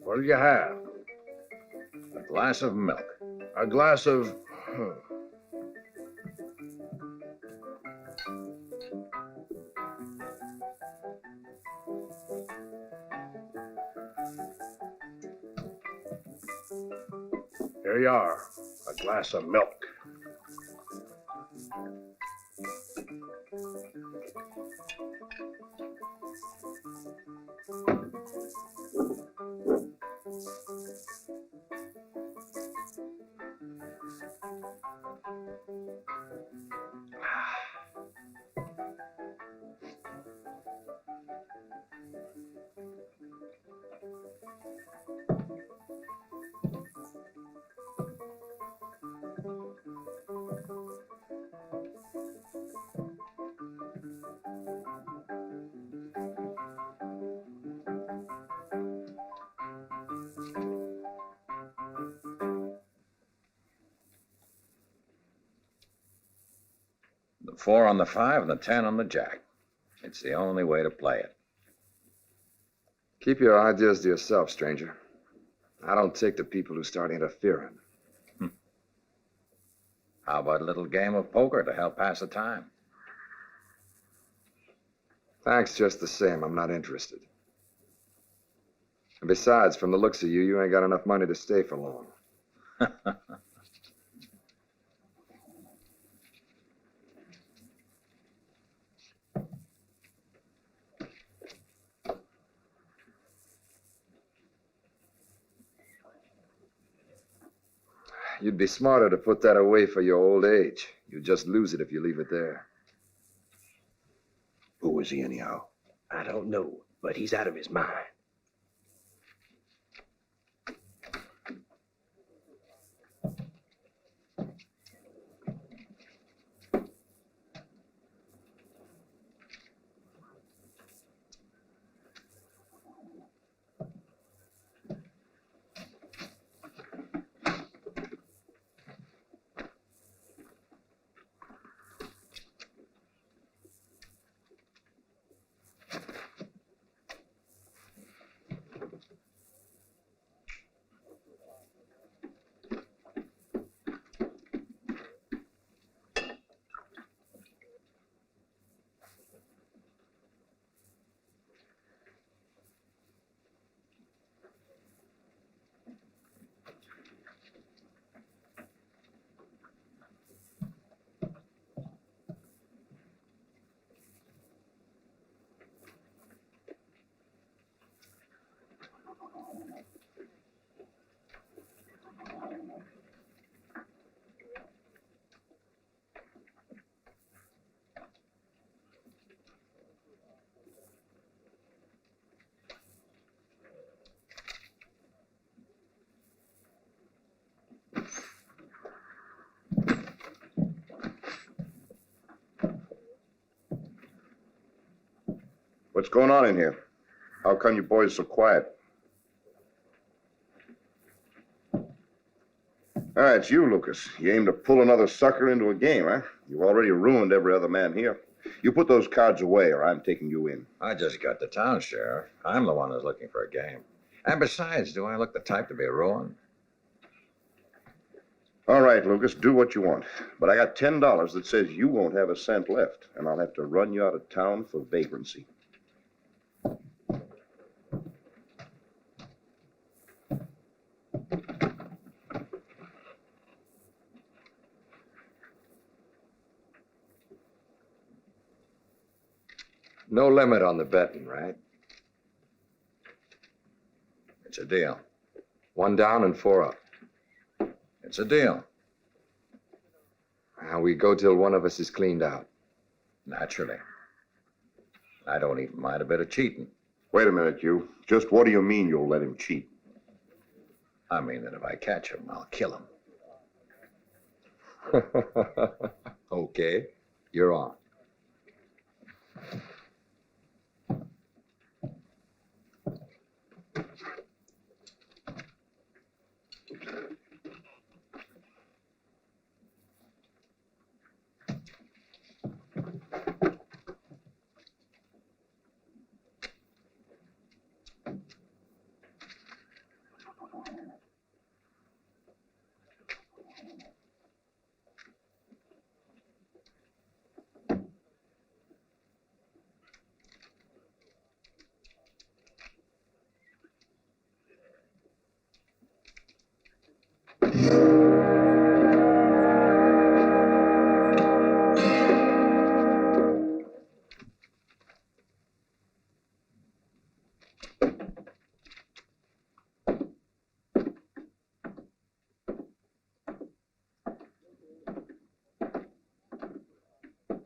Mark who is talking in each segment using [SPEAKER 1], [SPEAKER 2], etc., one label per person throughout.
[SPEAKER 1] What'll you have?
[SPEAKER 2] A glass of milk.
[SPEAKER 1] A glass of... Here you are, a glass of milk.
[SPEAKER 2] The 4 on the 5 and the 10 on the jack. It's the only way to play it.
[SPEAKER 3] Keep your ideas to yourself, stranger. I don't take to people who start interfering.
[SPEAKER 2] How about a little game of poker to help pass the time?
[SPEAKER 3] Thanks just the same. I'm not interested. And besides, from the looks of you, you ain't got enough money to stay for long. You'd be smarter to put that away for your old age. You'd just lose it if you leave it there.
[SPEAKER 1] Who was he anyhow?
[SPEAKER 4] I don't know, but he's out of his mind.
[SPEAKER 5] What's going on in here? How come you boys so quiet? All right, it's you, Lucas. You aim to pull another sucker into a game, huh? You've already ruined every other man here. You put those cards away, or I'm taking you in.
[SPEAKER 2] I just got to town, Sheriff. I'm the one who's looking for a game. And besides, do I look the type to be ruined?
[SPEAKER 5] All right, Lucas, do what you want. But I got $10 that says you won't have a cent left, and I'll have to run you out of town for vagrancy.
[SPEAKER 3] No limit on the betting, right?
[SPEAKER 2] It's a deal.
[SPEAKER 3] 1 down and 4 up.
[SPEAKER 2] It's a deal.
[SPEAKER 3] We go till one of us is cleaned out.
[SPEAKER 2] Naturally. I don't even mind a bit of cheating.
[SPEAKER 5] Wait a minute, you. Just what do you mean you'll let him cheat?
[SPEAKER 2] I mean that if I catch him, I'll kill him.
[SPEAKER 3] Okay, you're on.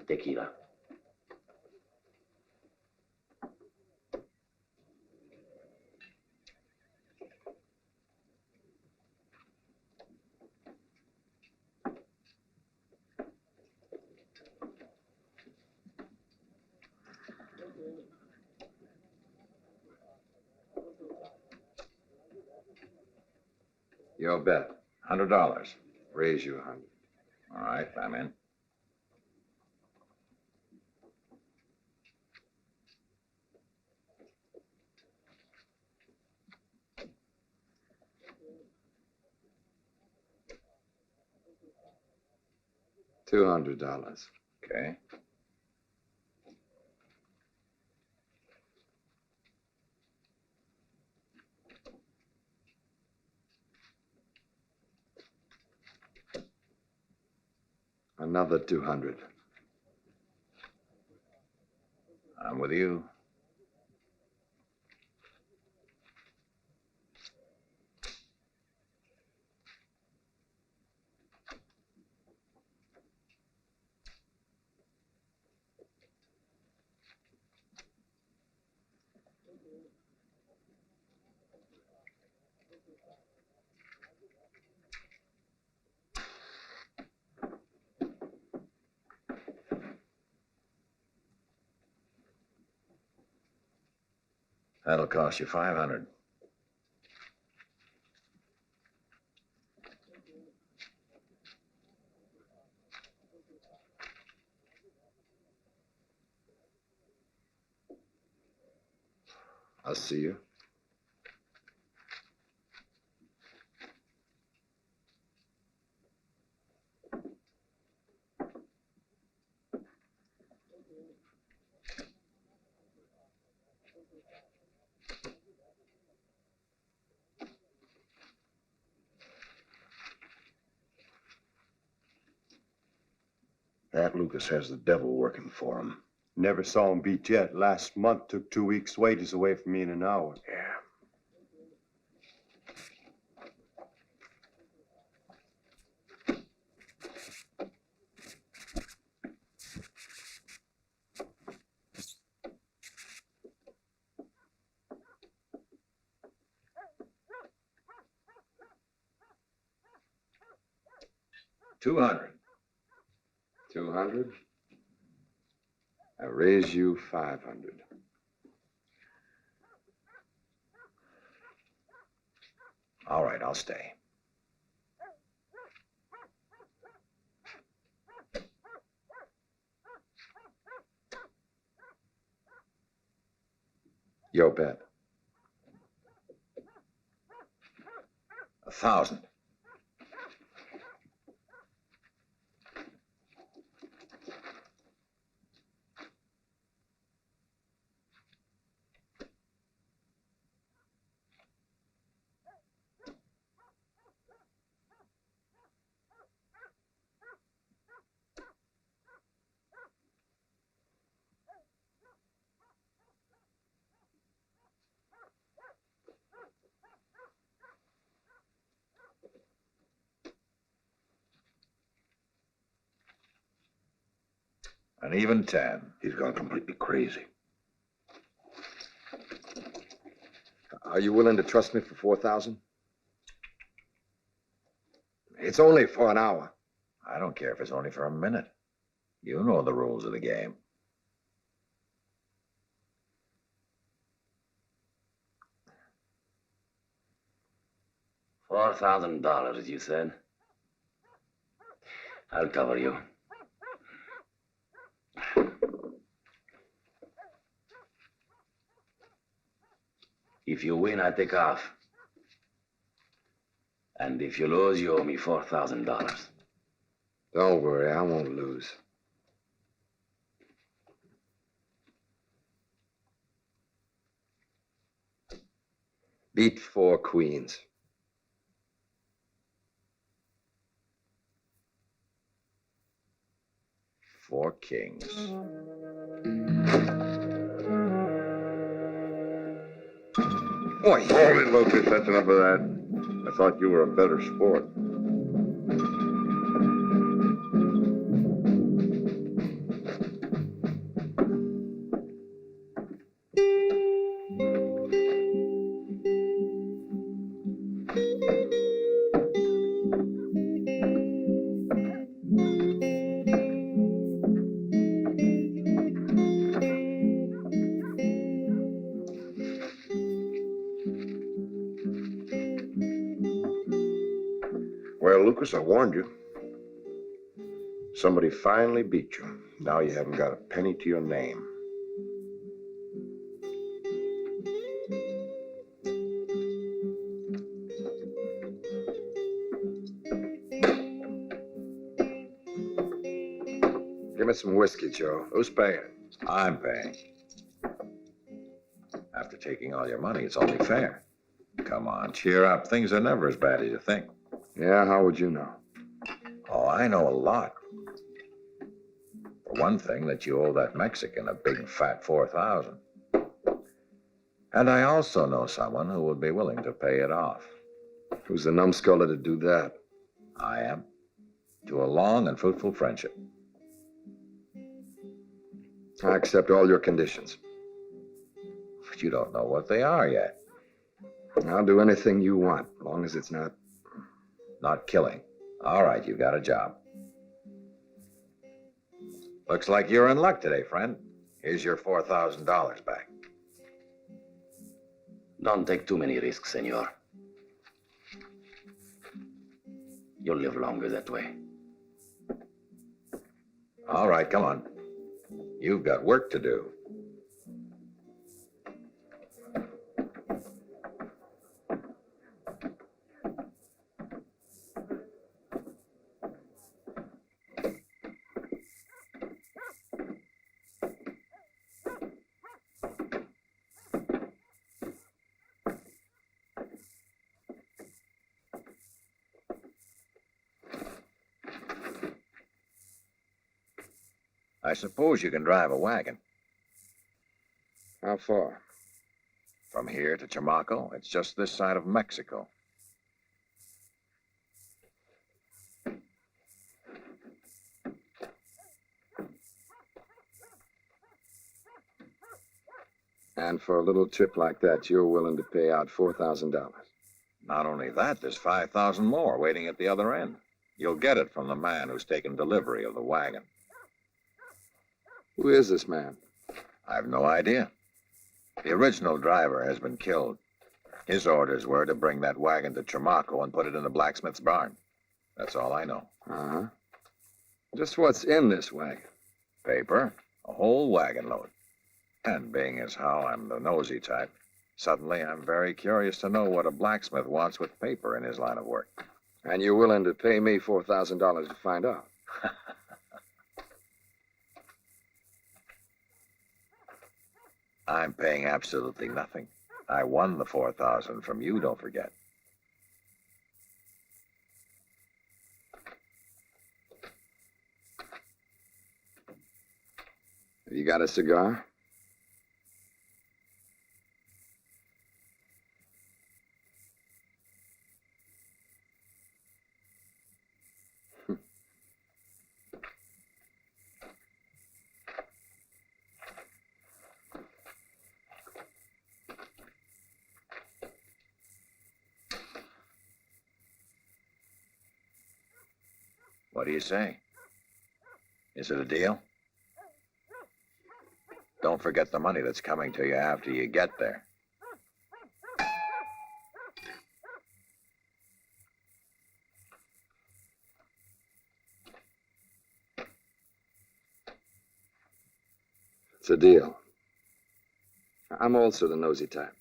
[SPEAKER 4] Tequila.
[SPEAKER 3] Your bet.
[SPEAKER 2] $100.
[SPEAKER 3] Raise you 100.
[SPEAKER 2] All right, I'm in.
[SPEAKER 3] $200.
[SPEAKER 2] Okay.
[SPEAKER 3] Another 200.
[SPEAKER 2] I'm with you. That'll cost you 500.
[SPEAKER 3] I'll see you.
[SPEAKER 5] That Lucas has the devil working for him.
[SPEAKER 6] Never saw him beat yet. Last month took 2 weeks' wages away from me in an hour.
[SPEAKER 5] Yeah.
[SPEAKER 2] $200.
[SPEAKER 3] 200. I raise you 500.
[SPEAKER 2] All right, I'll stay.
[SPEAKER 3] Yo, bet.
[SPEAKER 2] 1,000. An even 10.
[SPEAKER 5] He's gone completely crazy.
[SPEAKER 3] Are you willing to trust me for 4,000? It's only for an hour.
[SPEAKER 2] I don't care if it's only for a minute. You know the rules of the game.
[SPEAKER 4] $4,000, you said? I'll cover you. If you win, I take off. And if you lose, you owe me $4,000.
[SPEAKER 3] Don't worry, I won't lose. Beat 4 queens.
[SPEAKER 2] 4 kings.
[SPEAKER 3] Boy,
[SPEAKER 5] Holy Lucas, that's enough of that. I thought you were a better sport. Well, Lucas, I warned you. Somebody finally beat you. Now you haven't got a penny to your name.
[SPEAKER 3] give me some whiskey, Joe. Who's paying?
[SPEAKER 2] I'm paying. After taking all your money, it's only fair. Come on, cheer up. Things are never as bad as you think.
[SPEAKER 3] Yeah, how would you know?
[SPEAKER 2] Oh, I know a lot. For one thing, that you owe that Mexican a big fat 4,000. And I also know someone who would be willing to pay it off.
[SPEAKER 3] Who's the numbskuller to do that?
[SPEAKER 2] I am. To a long and fruitful friendship.
[SPEAKER 3] I accept all your conditions.
[SPEAKER 2] But you don't know what they are yet.
[SPEAKER 3] I'll do anything you want, as long as it's not...
[SPEAKER 2] Not killing. All right, you got a job. Looks like you're in luck today, friend. Here's your $4,000 back.
[SPEAKER 4] Don't take too many risks, senor. You'll live longer that way.
[SPEAKER 2] All right, come on. You've got work to do. I suppose you can drive a wagon.
[SPEAKER 3] How far?
[SPEAKER 2] From here to Chamako, it's just this side of Mexico.
[SPEAKER 3] And for a little trip like that, you're willing to pay out $4,000.
[SPEAKER 2] Not only that, there's 5,000 more waiting at the other end. You'll get it from the man who's taken delivery of the wagon.
[SPEAKER 3] Who is this man?
[SPEAKER 2] I've no idea. The original driver has been killed. His orders were to bring that wagon to Chamako and put it in the blacksmith's barn. That's all I know.
[SPEAKER 3] Uh-huh. Just what's in this wagon?
[SPEAKER 2] Paper, a whole wagon load. And being as how I'm the nosy type, suddenly I'm very curious to know what a blacksmith wants with paper in his line of work.
[SPEAKER 3] And you're willing to pay me $4,000 to find out?
[SPEAKER 2] I'm paying absolutely nothing. I won the $4,000 from you, don't forget.
[SPEAKER 3] You got a cigar?
[SPEAKER 2] What do you say? Is it a deal? Don't forget the money that's coming to you after you get there.
[SPEAKER 3] It's a deal. I'm also the nosy type.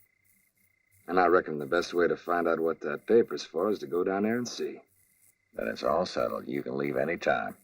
[SPEAKER 3] And I reckon the best way to find out what that paper's for is to go down there and see.
[SPEAKER 2] Then it's all settled. You can leave any time.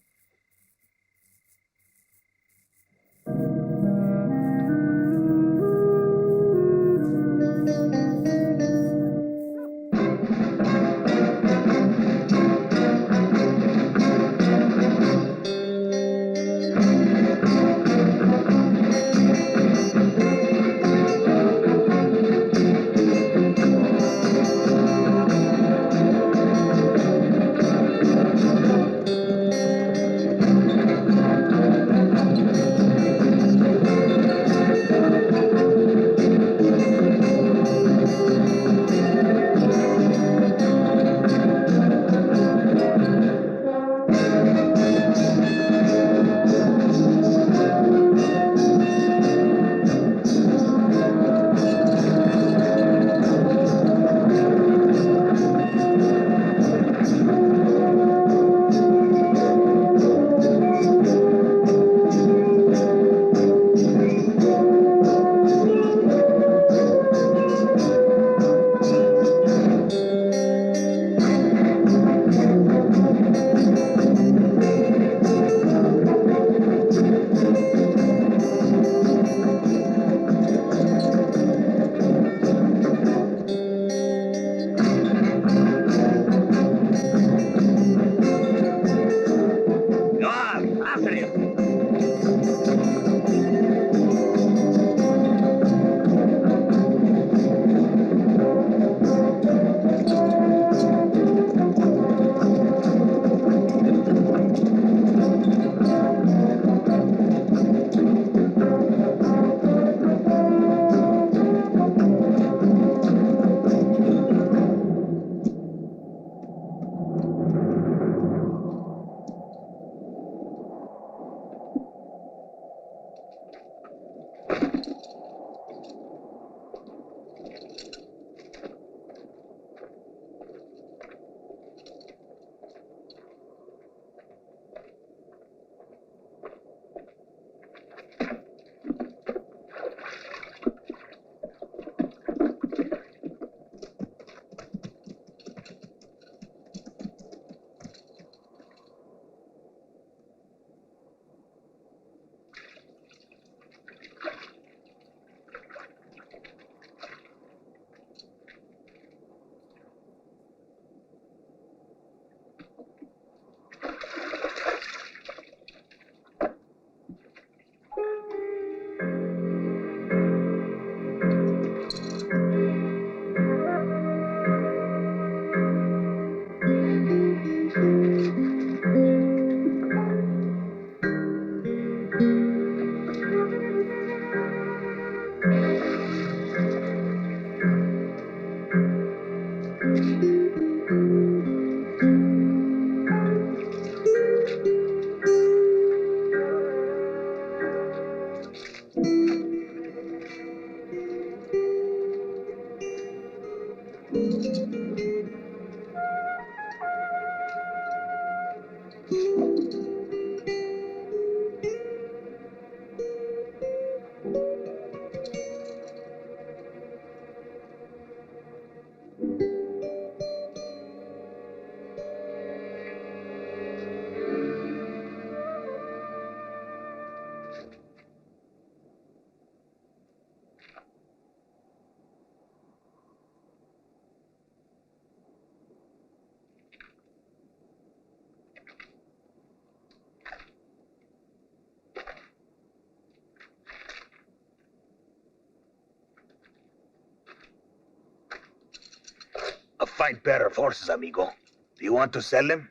[SPEAKER 7] find better horses, amigo. Do you want to sell them?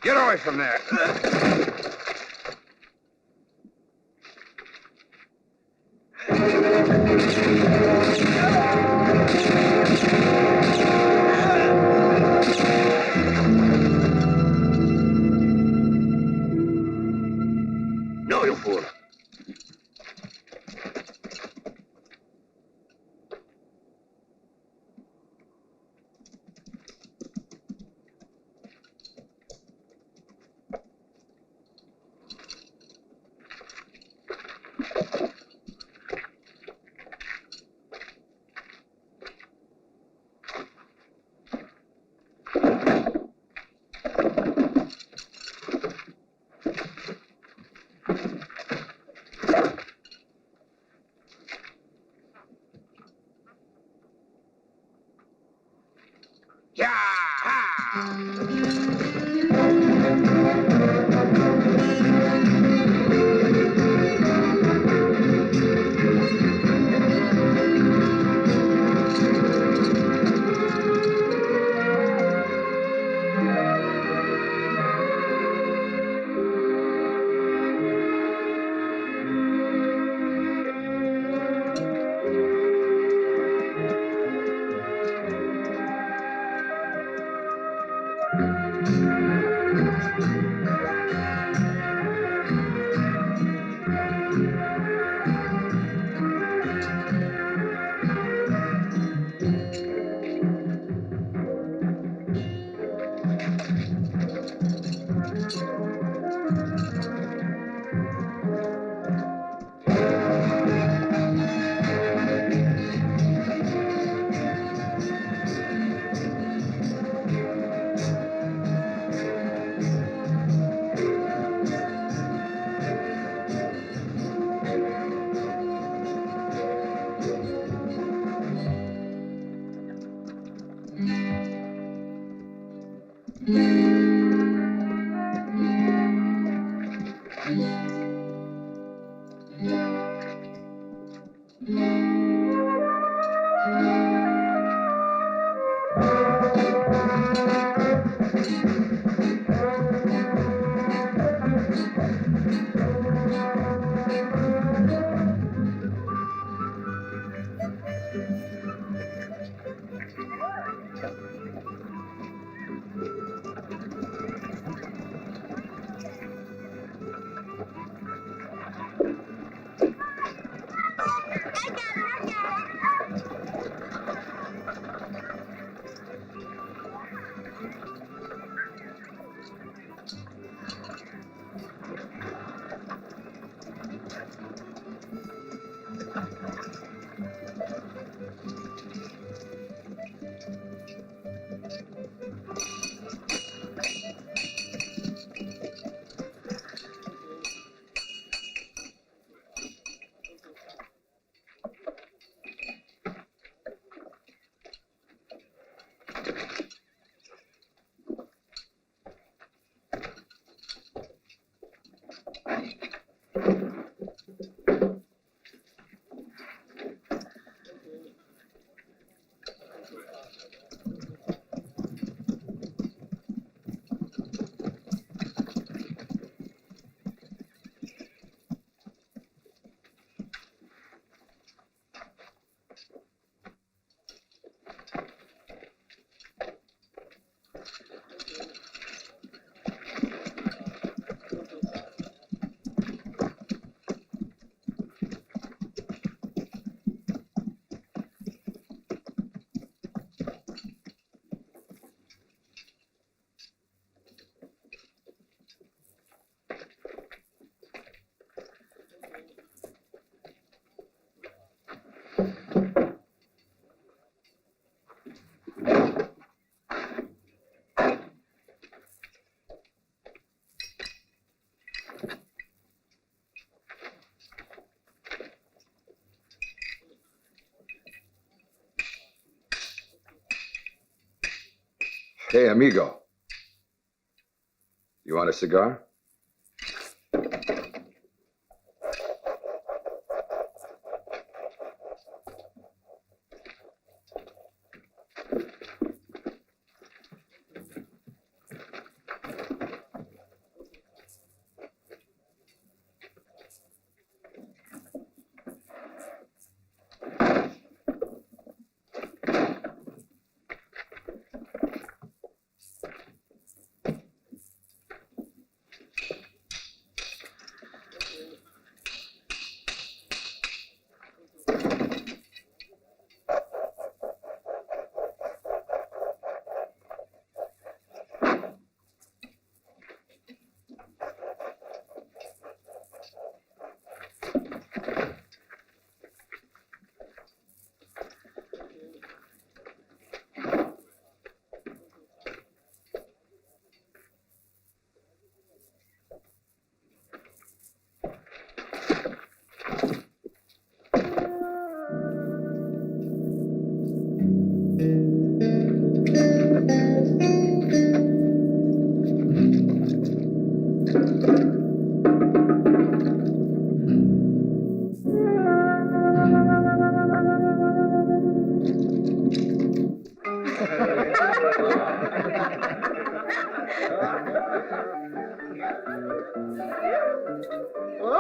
[SPEAKER 3] Get away from there.
[SPEAKER 7] No, you fool.
[SPEAKER 3] Hey, amigo. You want a cigar?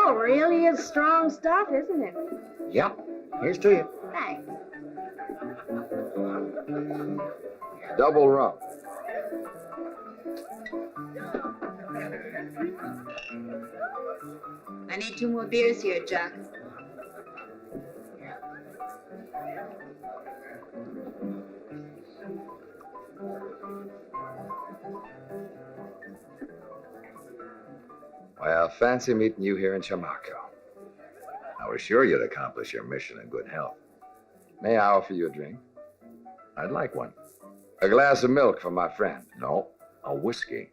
[SPEAKER 8] Oh, really is strong stuff, isn't it?
[SPEAKER 2] Yep. Here's to you.
[SPEAKER 8] Thanks.
[SPEAKER 3] Double rum.
[SPEAKER 8] I need 2 more beers here, Jack.
[SPEAKER 3] Well, fancy meeting you here in Chamako.
[SPEAKER 2] I was sure you'd accomplish your mission in good health.
[SPEAKER 3] May I offer you a drink?
[SPEAKER 2] I'd like one.
[SPEAKER 3] A glass of milk for my friend.
[SPEAKER 2] No, a whiskey.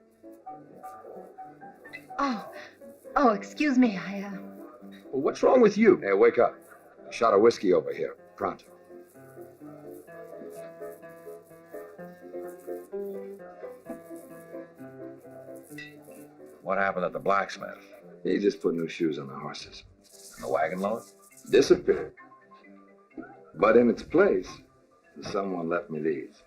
[SPEAKER 8] Oh, excuse me.
[SPEAKER 3] Well, what's wrong with you? Hey, wake up. A shot of whiskey over here. Pronto.
[SPEAKER 2] What happened at the blacksmith?
[SPEAKER 3] He just put new shoes on the horses.
[SPEAKER 2] And the wagon load?
[SPEAKER 3] Disappeared. But in its place, someone left me these.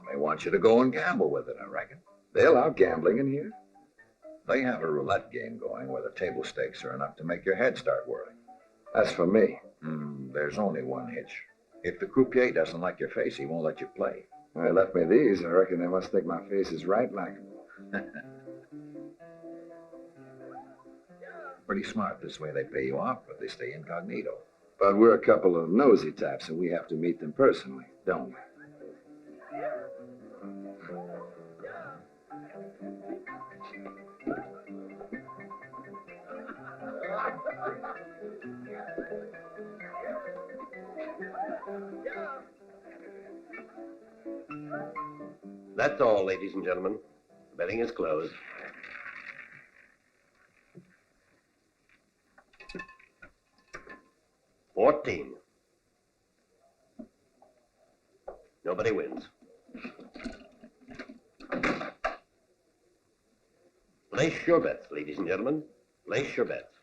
[SPEAKER 2] They want you to go and gamble with it, I reckon.
[SPEAKER 3] They allow gambling in here?
[SPEAKER 2] They have a roulette game going where the table stakes are enough to make your head start whirling.
[SPEAKER 3] That's for me.
[SPEAKER 2] There's only one hitch. If the croupier doesn't like your face, he won't let you play.
[SPEAKER 3] They left me these. I reckon they must think my face is right like 'em.
[SPEAKER 2] Pretty smart. This way they pay you off, but they stay incognito.
[SPEAKER 3] But we're a couple of nosy types, and we have to meet them personally, don't we?
[SPEAKER 7] That's all, ladies and gentlemen. The betting is closed. $14. Nobody wins. Place your bets, ladies and gentlemen. Place your bets.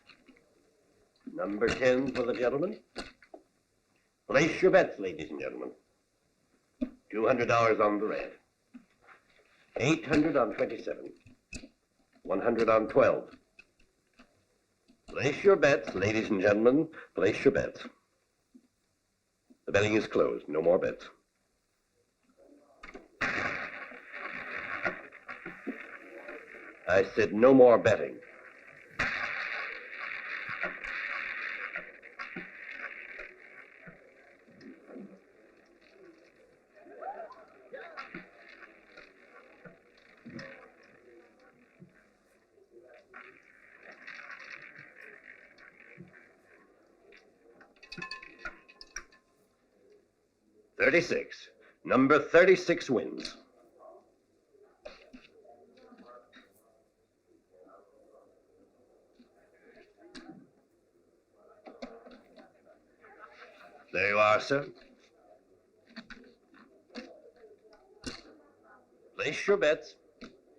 [SPEAKER 7] Number 10 for the gentleman. Place your bets, ladies and gentlemen. $200 on the red. 800 on 27. 100 on 12. Place your bets, ladies and gentlemen. Place your bets. The betting is closed. No more bets. I said no more betting. $36. Number 36 wins. There you are, sir. Place your bets.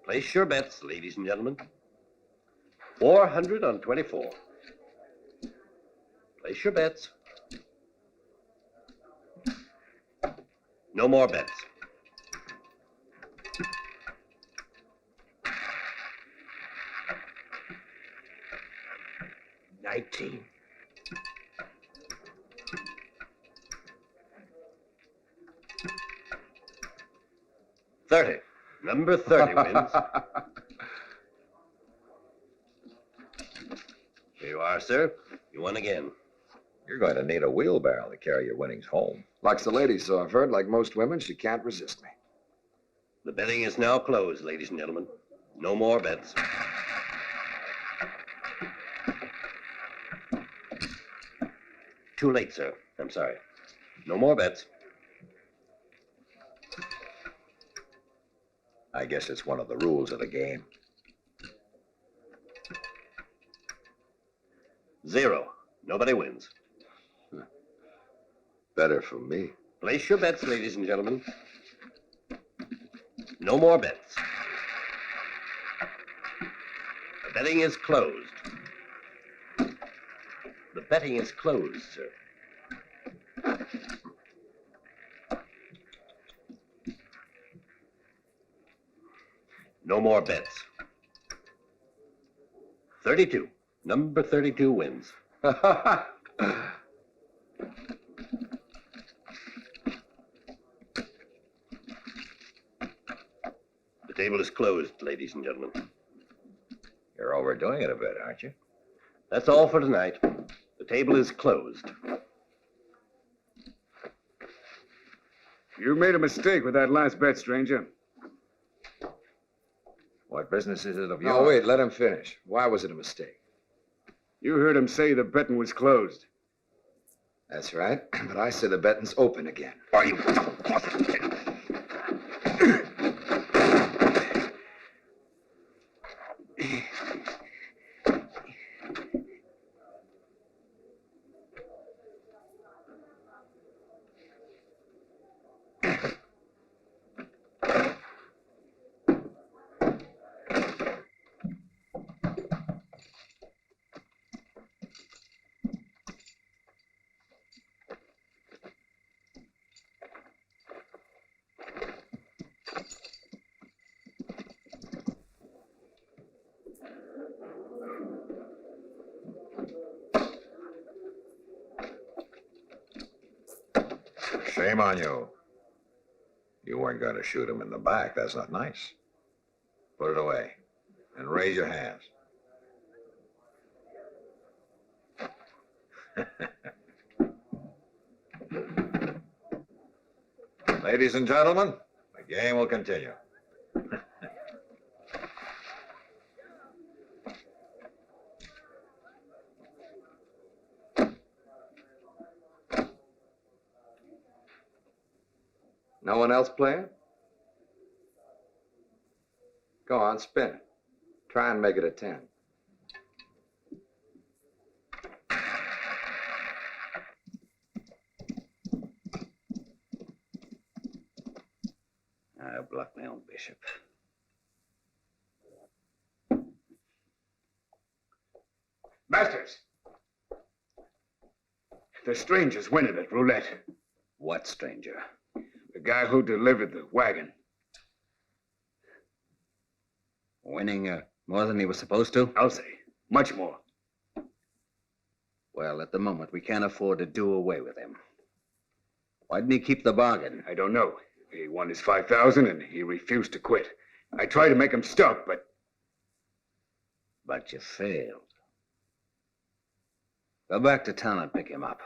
[SPEAKER 7] Place your bets, ladies and gentlemen. 400 on 24. Place your bets. No more bets. $19. $30. Number 30 wins. Here you are, sir. You won again.
[SPEAKER 2] You're going to need a wheelbarrow to carry your winnings home.
[SPEAKER 3] Likes the lady, so I've heard. Like most women, she can't resist me.
[SPEAKER 7] The betting is now closed, ladies and gentlemen. No more bets. Too late, sir. I'm sorry. No more bets.
[SPEAKER 2] I guess it's one of the rules of the game.
[SPEAKER 7] 0. Nobody wins.
[SPEAKER 3] Better for me.
[SPEAKER 7] Place your bets, ladies and gentlemen. No more bets. The betting is closed. The betting is closed, sir. No more bets. 32. Number 32 wins.
[SPEAKER 2] The
[SPEAKER 7] The table is closed, ladies and gentlemen.
[SPEAKER 2] You're overdoing it a bit, aren't you?
[SPEAKER 7] That's all for tonight. The table is closed.
[SPEAKER 1] You made a mistake with that last bet, stranger.
[SPEAKER 2] What business is it of yours?
[SPEAKER 3] No, wait, let him finish. Why was it a mistake?
[SPEAKER 1] You heard him say the betting was closed.
[SPEAKER 3] That's right, but I say the betting's open again.
[SPEAKER 7] Are you?
[SPEAKER 2] Shame on you. You weren't going to shoot him in the back. That's not nice. Put it away and raise your hands. Ladies and gentlemen, the game will continue.
[SPEAKER 3] No one else playing? Go on, spin it. Try and make it a 10.
[SPEAKER 4] I blocked my own bishop.
[SPEAKER 1] Masters! The stranger's winning at roulette.
[SPEAKER 4] What stranger?
[SPEAKER 1] The guy who delivered the wagon.
[SPEAKER 4] Winning more than he was supposed to?
[SPEAKER 1] I'll say. Much more.
[SPEAKER 4] Well, at the moment, we can't afford to do away with him. Why didn't he keep the bargain?
[SPEAKER 1] I don't know. He won his 5,000 and he refused to quit. I tried to make him stop, but
[SPEAKER 4] But you failed. Go back to town and pick him up.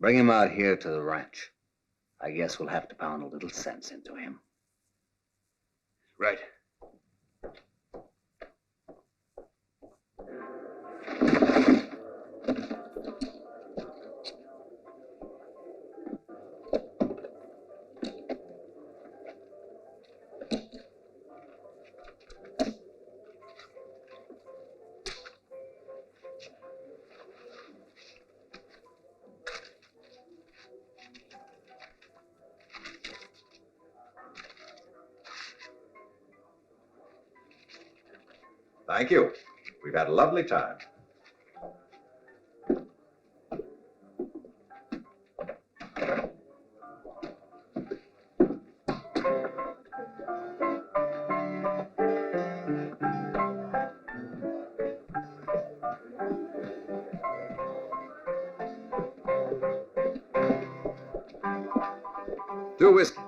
[SPEAKER 4] Bring him out here to the ranch. I guess we'll have to pound a little sense into him.
[SPEAKER 1] right.
[SPEAKER 2] Thank you. We've had a lovely time.
[SPEAKER 3] Two whiskeys.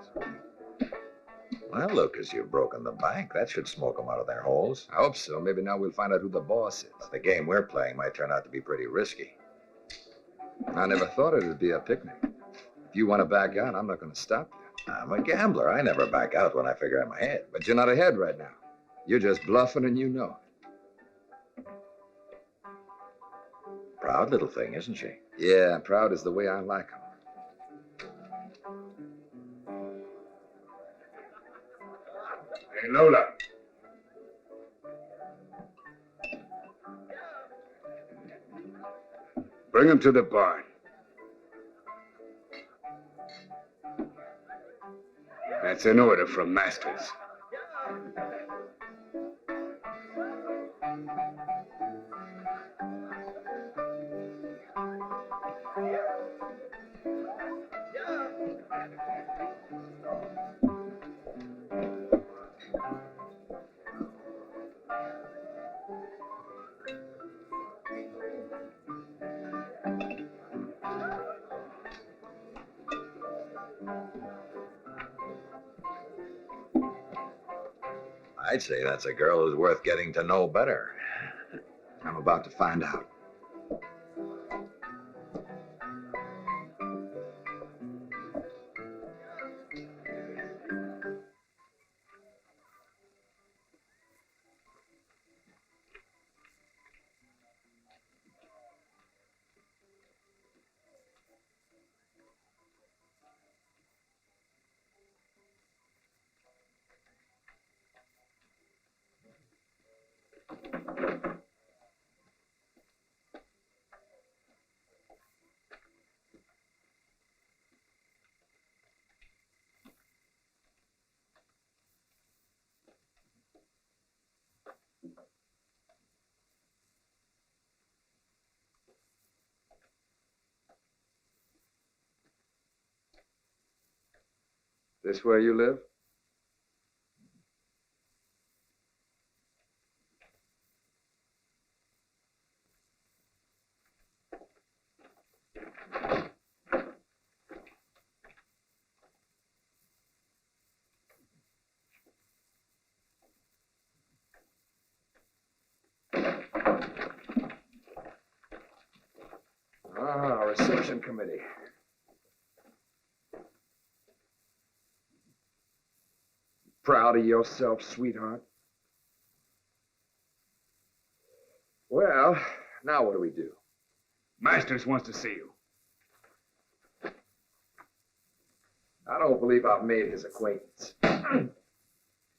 [SPEAKER 2] Well, Lucas, you've broken the bank. That should smoke them out of their holes.
[SPEAKER 3] I hope so. Maybe now we'll find out who the boss is.
[SPEAKER 2] The game we're playing might turn out to be pretty risky.
[SPEAKER 3] I never thought it'd be a picnic. If you want to back out, I'm not going to stop you.
[SPEAKER 2] I'm a gambler. I never back out when I figure I'm ahead.
[SPEAKER 3] But you're not ahead right now. You're just bluffing and you know it.
[SPEAKER 2] Proud little thing, isn't she?
[SPEAKER 3] Yeah, proud is the way I like 'em.
[SPEAKER 1] Hey, Lola. Bring him to the barn. That's an order from Masters.
[SPEAKER 2] I'd say that's a girl who's worth getting to know better.
[SPEAKER 3] I'm about to find out. This where you live? Ah, reception committee. Proud of yourself, sweetheart? Well, now what do we do?
[SPEAKER 1] Masters wants to see you.
[SPEAKER 3] I don't believe I've made his acquaintance.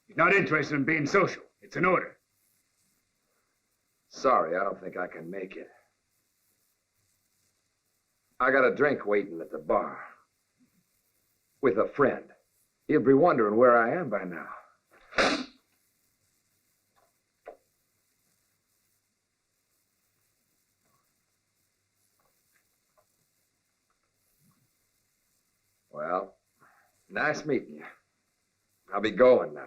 [SPEAKER 1] He's not interested in being social. It's an order.
[SPEAKER 3] Sorry, I don't think I can make it. I got a drink waiting at the bar. With a friend. He'll be wondering where I am by now. Well, nice meeting you. I'll be going now.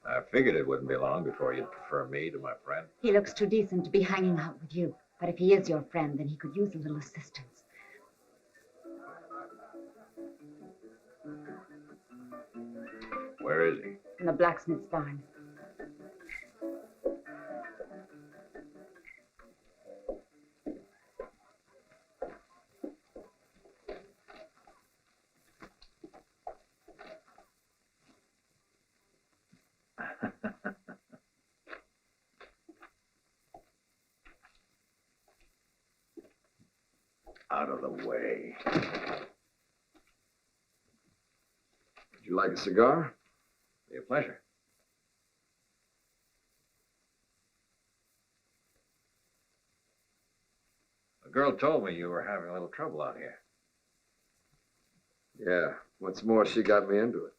[SPEAKER 2] I figured it wouldn't be long before you'd prefer me to my friend.
[SPEAKER 8] He looks too decent to be hanging out with you. But if he is your friend, then he could use a little assistance.
[SPEAKER 2] Where is he?
[SPEAKER 8] In the blacksmith's barn.
[SPEAKER 2] Out of the way.
[SPEAKER 3] Would you like a cigar?
[SPEAKER 2] Be a pleasure. The girl told me you were having a little trouble out here.
[SPEAKER 3] Yeah, what's more, she got me into it.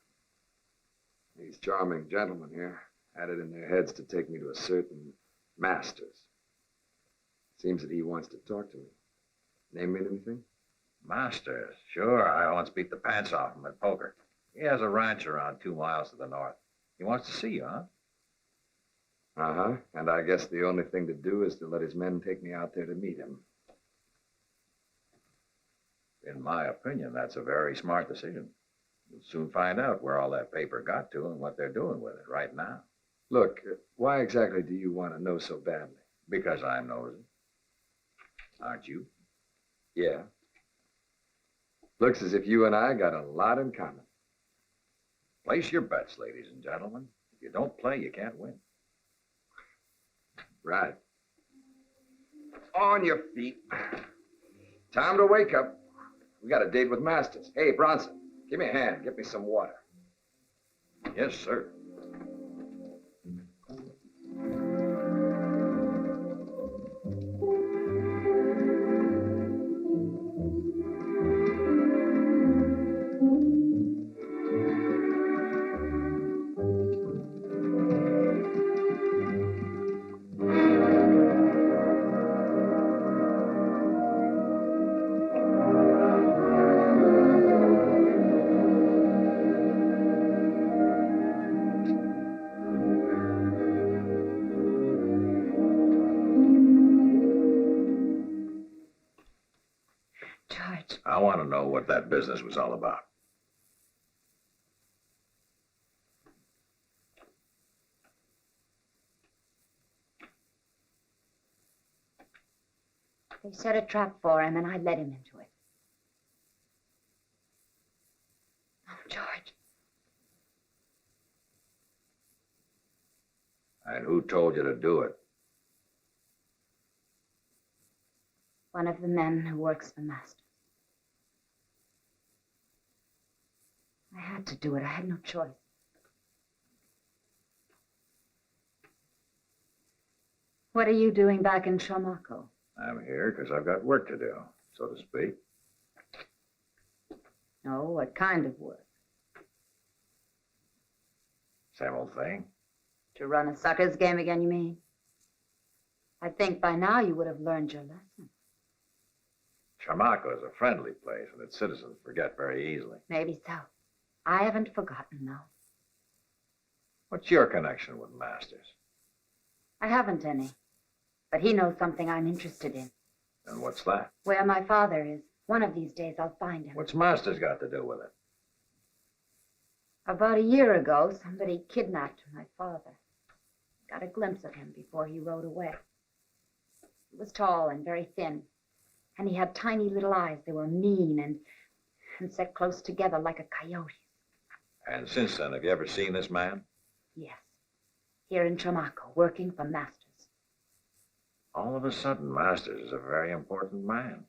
[SPEAKER 3] These charming gentlemen here had it in their heads to take me to a certain Masters. Seems that he wants to talk to me. Name mean anything?
[SPEAKER 2] Masters. Sure, I once beat the pants off him at poker. He has a ranch around 2 miles to the north. He wants to see you, huh?
[SPEAKER 3] Uh-huh. And I guess the only thing to do is to let his men take me out there to meet him.
[SPEAKER 2] In my opinion, that's a very smart decision. You'll soon find out where all that paper got to and what they're doing with it right now.
[SPEAKER 3] Look, why exactly do you want to know so badly?
[SPEAKER 2] Because I'm nosy. Aren't you?
[SPEAKER 3] Yeah. Looks as if you and I got a lot in common.
[SPEAKER 2] Place your bets, ladies and gentlemen. If you don't play, you can't win.
[SPEAKER 3] Right. On your feet. Time to wake up. We got a date with Masters. Hey, Bronson, give me a hand. Get me some water.
[SPEAKER 2] Yes, sir.
[SPEAKER 4] chance.
[SPEAKER 2] I want to know what that business was all about.
[SPEAKER 8] They set a trap for him, and I led him into it. Oh, George.
[SPEAKER 2] And who told you to do it?
[SPEAKER 8] One of the men who works for Masters. I had to do it. I had no choice. What are you doing back in Chamako?
[SPEAKER 2] I'm here because I've got work to do, so to speak.
[SPEAKER 8] Oh, what kind of work?
[SPEAKER 2] Same old thing.
[SPEAKER 8] To run a sucker's game again, you mean? I think by now you would have learned your lesson.
[SPEAKER 2] Chamako is a friendly place, and its citizens forget very easily.
[SPEAKER 8] Maybe so. I haven't forgotten, though.
[SPEAKER 2] What's your connection with Masters?
[SPEAKER 8] I haven't any. But he knows something I'm interested in.
[SPEAKER 2] And what's that?
[SPEAKER 8] Where my father is. One of these days I'll find him.
[SPEAKER 2] What's Masters got to do with it?
[SPEAKER 8] About a year ago, somebody kidnapped my father. Got a glimpse of him before he rode away. He was tall and very thin. And he had tiny little eyes. They were mean and set close together like a coyote's.
[SPEAKER 2] And since then, have you ever seen this man?
[SPEAKER 8] Yes. Here in Chamako, working for Masters.
[SPEAKER 2] All of a sudden, Masters is a very important man.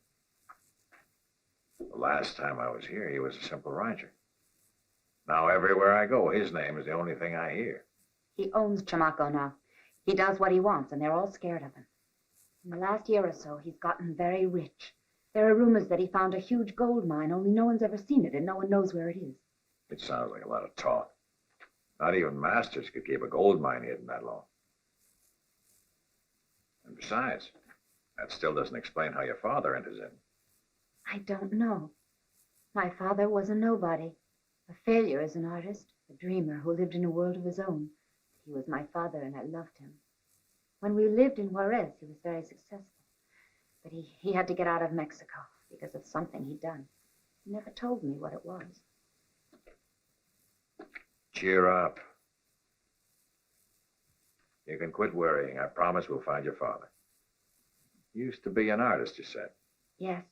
[SPEAKER 2] The last time I was here, he was a simple rancher. Now, everywhere I go, his name is the only thing I hear.
[SPEAKER 8] He owns Chamako now. He does what he wants, and they're all scared of him. In the last year or so, he's gotten very rich. There are rumors that he found a huge gold mine, only no one's ever seen it, and no one knows where it is.
[SPEAKER 2] It sounds like a lot of talk. Not even Masters could keep a gold mine hidden that long. And besides, that still doesn't explain how your father enters in.
[SPEAKER 8] I don't know. My father was a nobody, a failure as an artist, a dreamer who lived in a world of his own. He was my father, and I loved him. When we lived in Juarez, he was very successful. But he had to get out of Mexico because of something he'd done. He never told me what it was.
[SPEAKER 2] Cheer up. You can quit worrying. I promise we'll find your father. You used to be an artist, you said.
[SPEAKER 8] Yes.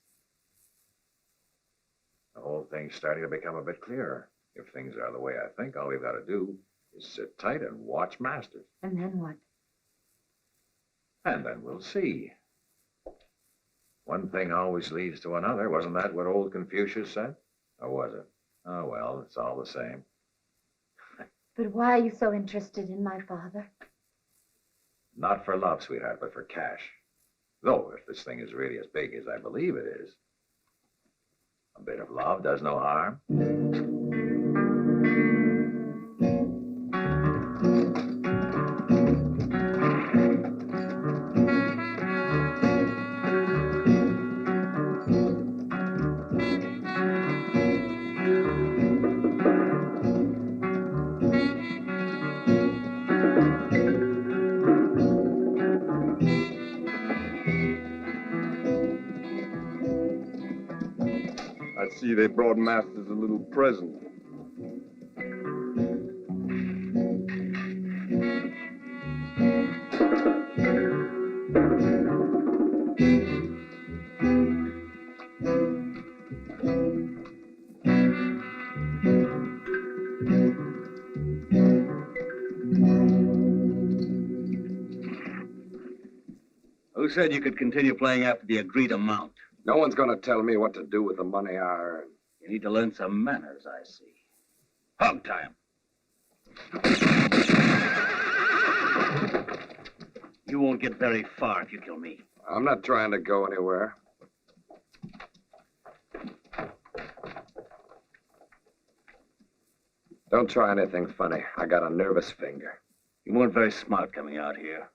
[SPEAKER 2] The whole thing's starting to become a bit clearer. If things are the way I think, all we've got to do is sit tight and watch Masters.
[SPEAKER 8] And then what?
[SPEAKER 2] And then we'll see. One thing always leads to another. Wasn't that what old Confucius said? Or was it? Oh, well, it's all the same.
[SPEAKER 8] But why are you so interested in my father?
[SPEAKER 2] Not for love, sweetheart, but for cash. Though, if this thing is really as big as I believe it is, a bit of love does no harm.
[SPEAKER 6] I see they brought Masters a little present.
[SPEAKER 4] Who said you could continue playing after the agreed amount?
[SPEAKER 3] No one's going to tell me what to do with the money I earn.
[SPEAKER 4] You need to learn some manners, I see. Hog time. You won't get very far if you kill me.
[SPEAKER 3] I'm not trying to go anywhere. Don't try anything funny. I got a nervous finger.
[SPEAKER 4] You weren't very smart coming out here.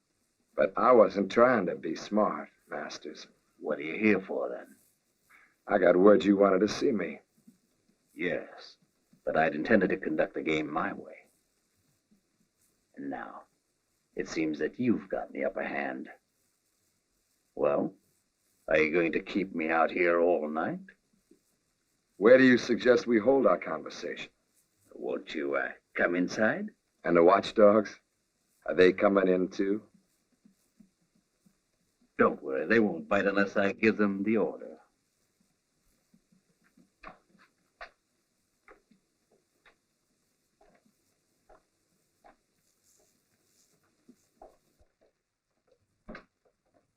[SPEAKER 3] But I wasn't trying to be smart, Masters.
[SPEAKER 4] What are you here for, then?
[SPEAKER 3] I got word you wanted to see me.
[SPEAKER 4] Yes, but I'd intended to conduct the game my way. And now, it seems that you've got the upper hand. Well, are you going to keep me out here all night?
[SPEAKER 3] Where do you suggest we hold our conversation?
[SPEAKER 4] Won't you come inside?
[SPEAKER 3] And the watchdogs? Are they coming in too?
[SPEAKER 4] Don't worry, they won't bite unless I give them the order.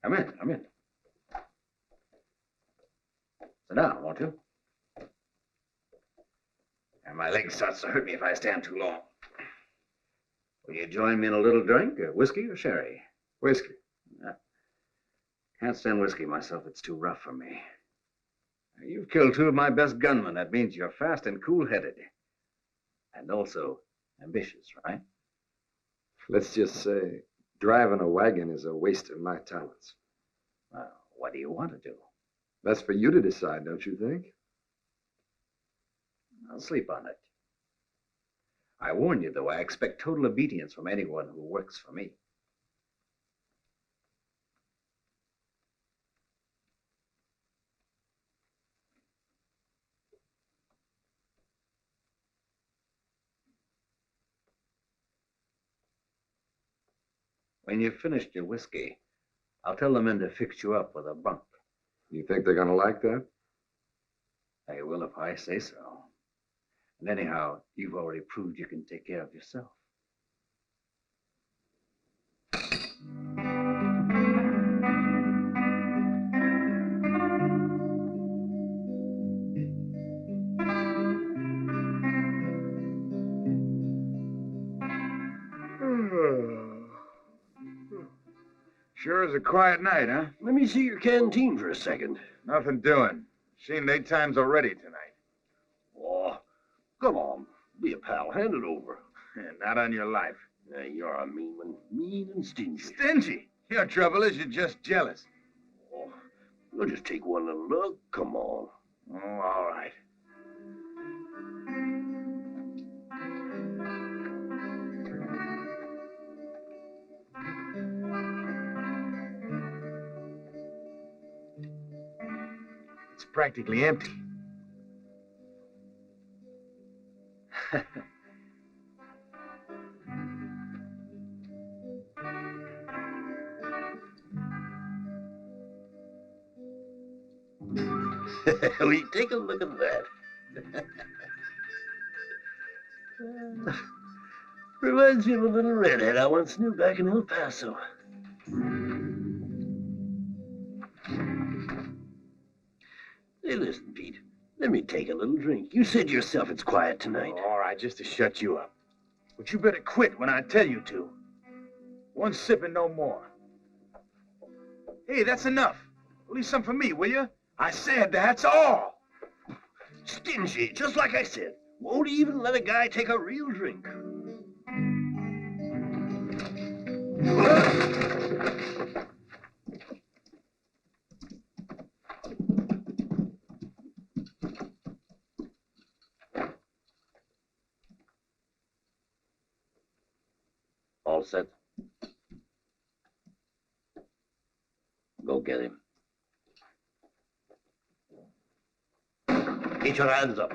[SPEAKER 4] Come in, come in. Sit down, won't you? And my leg starts to hurt me if I stand too long. Will you join me in a little drink, whiskey or sherry?
[SPEAKER 3] Whiskey.
[SPEAKER 4] Can't stand whiskey myself. It's too rough for me. You've killed two of my best gunmen. That means you're fast and cool-headed. And also ambitious, right?
[SPEAKER 3] Let's just say driving a wagon is a waste of my talents.
[SPEAKER 4] Well, what do you want to do?
[SPEAKER 3] That's for you to decide, don't you think?
[SPEAKER 4] I'll sleep on it. I warn you, though, I expect total obedience from anyone who works for me. When you've finished your whiskey, I'll tell the men to fix you up with a bunk.
[SPEAKER 3] You think they're going to like that?
[SPEAKER 4] They will if I say so. And anyhow, you've already proved you can take care of yourself.
[SPEAKER 1] Sure is a quiet night, huh?
[SPEAKER 7] Let me see your canteen for a second.
[SPEAKER 1] Nothing doing. Seen 8 times already tonight.
[SPEAKER 7] Oh, come on. Be a pal. Hand it over.
[SPEAKER 1] Not on your life.
[SPEAKER 7] You're a mean one. Mean and stingy.
[SPEAKER 1] Stingy? Your trouble is you're just jealous.
[SPEAKER 7] Oh, you'll just take one little look. Come on.
[SPEAKER 1] Oh, all right. It's practically empty.
[SPEAKER 7] Will you take a look at that? Reminds me of a little redhead I once knew back in El Paso. Hey, listen, Pete. Let me take a little drink. You said yourself it's quiet tonight.
[SPEAKER 1] All right, just to shut you up. But you better quit when I tell you to. One sip and no more. Hey, that's enough. Leave some for me, will you? I said that's all.
[SPEAKER 7] Stingy, just like I said. Won't even let a guy take a real drink.
[SPEAKER 4] All set? Go get him.
[SPEAKER 7] Get your hands up.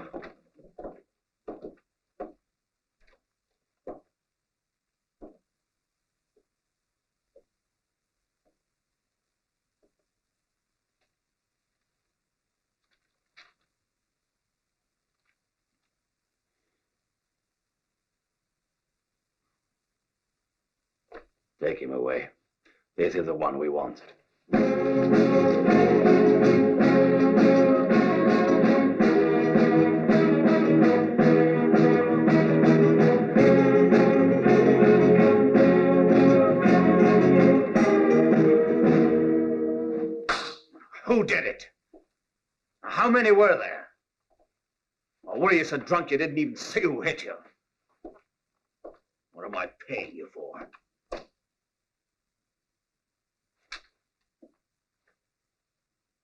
[SPEAKER 4] Take him away. This is the one we want.
[SPEAKER 1] Who did it? How many were there? Or were you so drunk you didn't even see who hit you? What am I paying you for?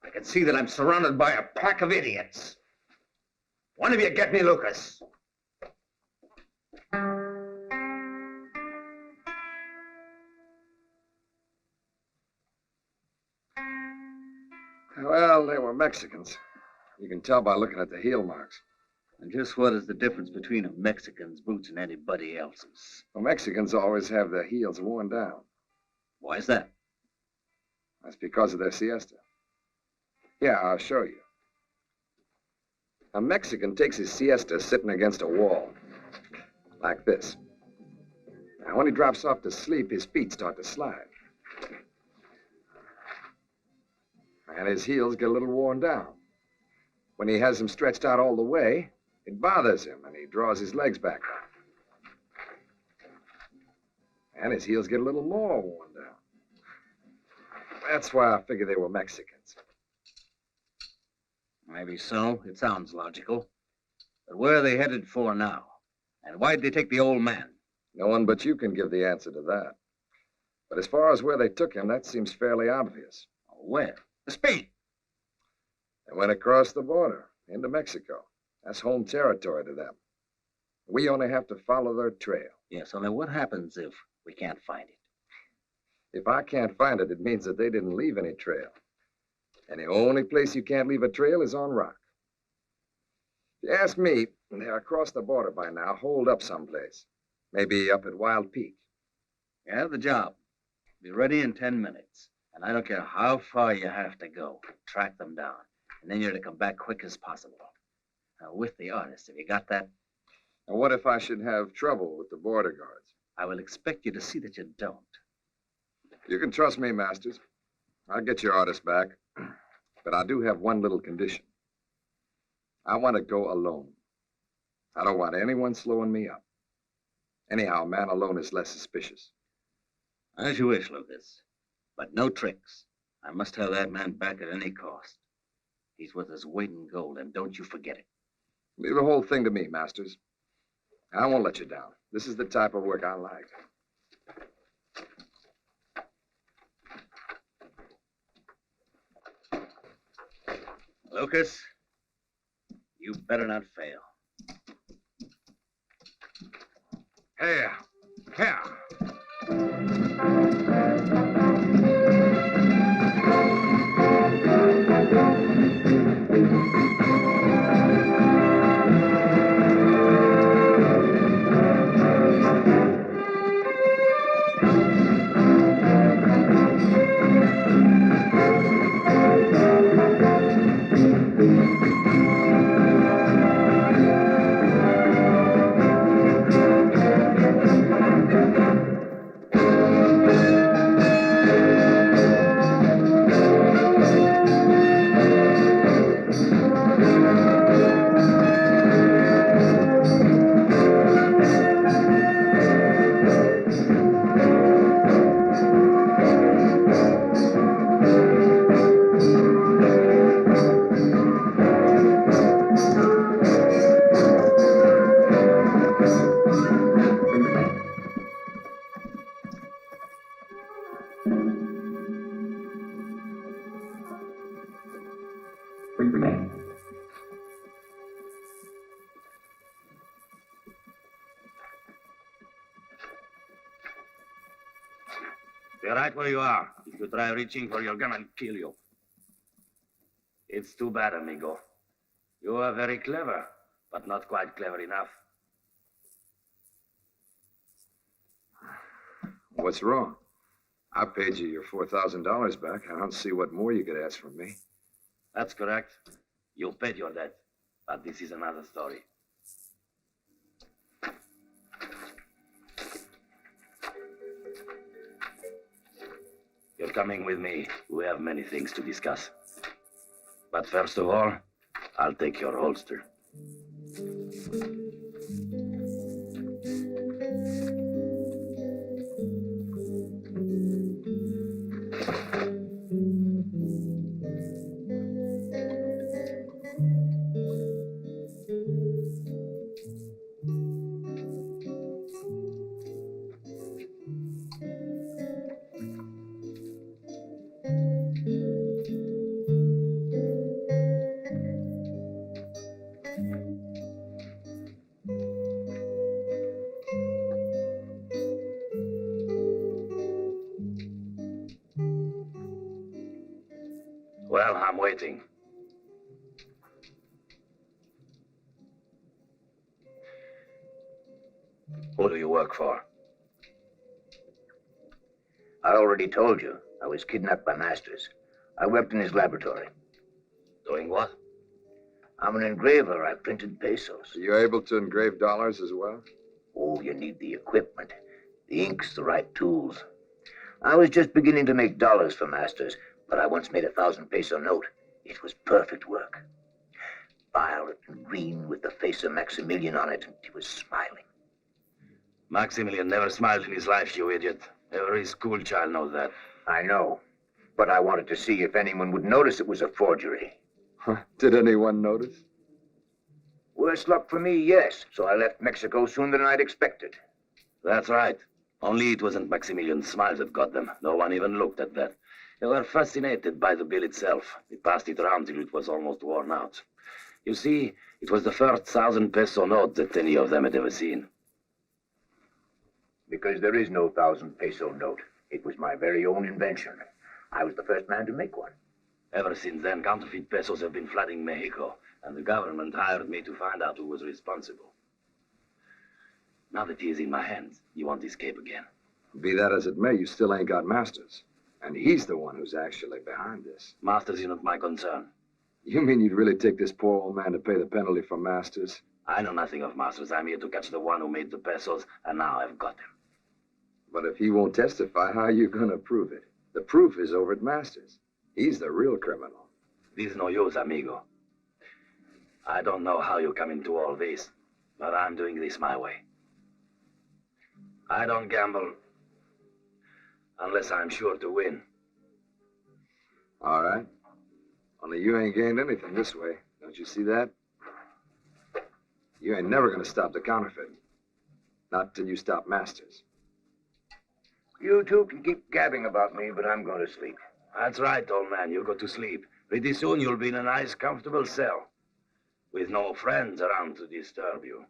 [SPEAKER 1] I can see that I'm surrounded by a pack of idiots. One of you get me Lucas.
[SPEAKER 3] Well, they were Mexicans. You can tell by looking at the heel marks.
[SPEAKER 4] And just what is the difference between a Mexican's boots and anybody else's?
[SPEAKER 3] Well, Mexicans always have their heels worn down.
[SPEAKER 4] Why is that?
[SPEAKER 3] That's because of their siesta. Here, I'll show you. A Mexican takes his siesta sitting against a wall, like this. Now, when he drops off to sleep, his feet start to slide. And his heels get a little worn down. When he has them stretched out all the way, it bothers him, and he draws his legs back up. And his heels get a little more worn down. That's why I figure they were Mexicans.
[SPEAKER 4] Maybe so. It sounds logical. But where are they headed for now? And why'd they take the old man?
[SPEAKER 3] No one but you can give the answer to that. But as far as where they took him, that seems fairly obvious.
[SPEAKER 4] Where? Spain.
[SPEAKER 3] They went across the border into Mexico. That's home territory to them. We only have to follow their trail.
[SPEAKER 4] Yes, only what happens if we can't find it?
[SPEAKER 3] If I can't find it, it means that they didn't leave any trail. And the only place you can't leave a trail is on rock. If you ask me, they're across the border by now, holed up someplace. Maybe up at Wild Peak.
[SPEAKER 4] You have the job. Be ready in 10 minutes. And I don't care how far you have to go. Track them down. And then you're to come back quick as possible. Now, with the artist, have you got that?
[SPEAKER 3] And what if I should have trouble with the border guards?
[SPEAKER 4] I will expect you to see that you don't.
[SPEAKER 3] You can trust me, Masters. I'll get your artist back. But I do have one little condition. I want to go alone. I don't want anyone slowing me up. Anyhow, a man alone is less suspicious.
[SPEAKER 4] As you wish, Lucas. But no tricks. I must have that man back at any cost. He's worth his weight in gold, and don't you forget it.
[SPEAKER 3] Leave the whole thing to me, Masters. I won't let you down. This is the type of work I like.
[SPEAKER 4] Lucas, you better not fail.
[SPEAKER 3] Here. Here.
[SPEAKER 1] Stay right where you are. If you try reaching for your gun, I'll kill you. It's too bad, amigo. You are very clever, but not quite clever enough.
[SPEAKER 3] What's wrong? I paid you your $4,000 back. I don't see what more you could ask from me.
[SPEAKER 1] That's correct. You paid your debt, but this is another story. You're coming with me. We have many things to discuss. But first of all, I'll take your holster. Well, I'm waiting.
[SPEAKER 9] Who do you work for?
[SPEAKER 10] I already told you. I was kidnapped by Masters. I worked in his laboratory.
[SPEAKER 9] Doing what?
[SPEAKER 10] I'm an engraver. I printed pesos.
[SPEAKER 3] Are you able to engrave dollars as well?
[SPEAKER 10] Oh, you need the equipment, the inks, the right tools. I was just beginning to make dollars for Masters, but I once made a 1,000-peso note. It was perfect work. Violet and green with the face of Maximilian on it, and he was smiling.
[SPEAKER 9] Maximilian never smiled in his life, you idiot. Every school child knows that.
[SPEAKER 10] I know, but I wanted to see if anyone would notice it was a forgery.
[SPEAKER 3] Did anyone notice?
[SPEAKER 10] Worse luck for me, yes. So I left Mexico sooner than I'd expected.
[SPEAKER 9] That's right. Only it wasn't Maximilian's smile that got them. No one even looked at that. They were fascinated by the bill itself. They passed it around till it was almost worn out. You see, it was the first 1,000-peso note that any of them had ever seen.
[SPEAKER 10] Because there is no 1,000-peso note. It was my very own invention. I was the first man to make one.
[SPEAKER 9] Ever since then, counterfeit pesos have been flooding Mexico, and the government hired me to find out who was responsible. Now that he is in my hands, you won't escape again.
[SPEAKER 3] Be that as it may, you still ain't got Masters. And he's the one who's actually behind this.
[SPEAKER 9] Masters is not my concern.
[SPEAKER 3] You mean you'd really take this poor old man to pay the penalty for Masters?
[SPEAKER 9] I know nothing of Masters. I'm here to catch the one who made the pesos, and now I've got him.
[SPEAKER 3] But if he won't testify, how are you going to prove it? The proof is over at Masters. He's the real criminal.
[SPEAKER 9] This is no use, amigo. I don't know how you come into all this, but I'm doing this my way. I don't gamble unless I'm sure to win.
[SPEAKER 3] All right. Only you ain't gained anything this way. Don't you see that? You ain't never going to stop the counterfeiting. Not till you stop Masters.
[SPEAKER 10] You two can keep gabbing about me, but I'm going to sleep.
[SPEAKER 9] That's right, old man. You go to sleep. Pretty soon you'll be in a nice, comfortable cell with no friends around to disturb you.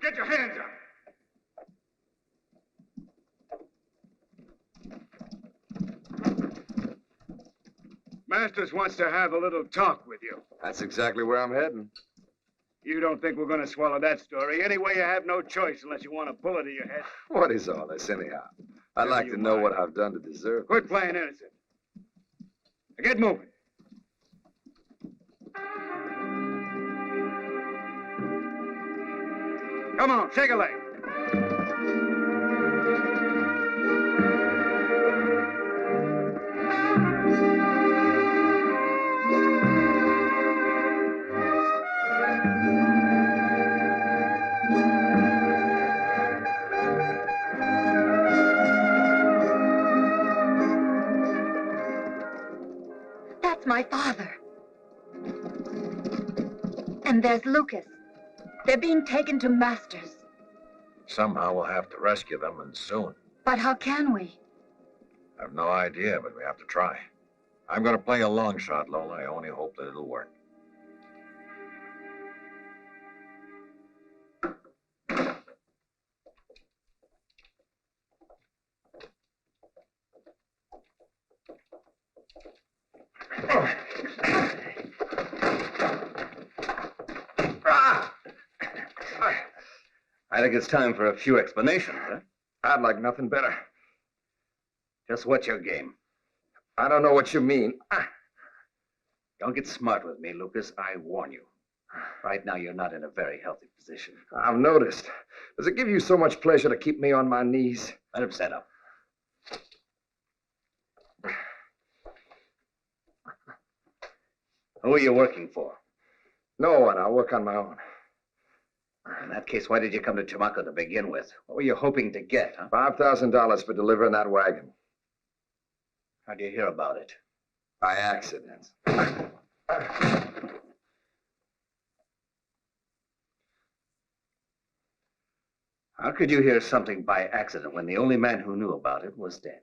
[SPEAKER 1] get your hands up. Masters wants to have a little talk with you.
[SPEAKER 3] That's exactly where I'm heading.
[SPEAKER 1] You don't think we're going to swallow that story? Anyway, you have no choice unless you want a bullet in your head.
[SPEAKER 3] What is all this, anyhow? I'd like to know what I've done to deserve it.
[SPEAKER 1] Quit playing innocent. Now get moving. Come on, shake a leg.
[SPEAKER 8] That's my father. And there's Lucas. They're being taken to Masters.
[SPEAKER 2] Somehow we'll have to rescue them, and soon.
[SPEAKER 8] But how can we?
[SPEAKER 2] I have no idea, but we have to try. I'm going to play a long shot, Lola. I only hope that it'll work.
[SPEAKER 4] I think it's time for a few explanations, huh?
[SPEAKER 3] I'd like nothing better.
[SPEAKER 4] Just what's your game?
[SPEAKER 3] I don't know what you mean.
[SPEAKER 4] Don't get smart with me, Lucas. I warn you. Right now, you're not in a very healthy position.
[SPEAKER 3] I've noticed. Does it give you so much pleasure to keep me on my knees?
[SPEAKER 4] Let him set up. Who are you working for?
[SPEAKER 3] No one. I work on my own.
[SPEAKER 4] In that case, why did you come to Chamako to begin with? What were you hoping to get, huh?
[SPEAKER 3] $5,000 for delivering that wagon.
[SPEAKER 4] How'd you hear about it?
[SPEAKER 3] By accident.
[SPEAKER 4] How could you hear something by accident when the only man who knew about it was dead?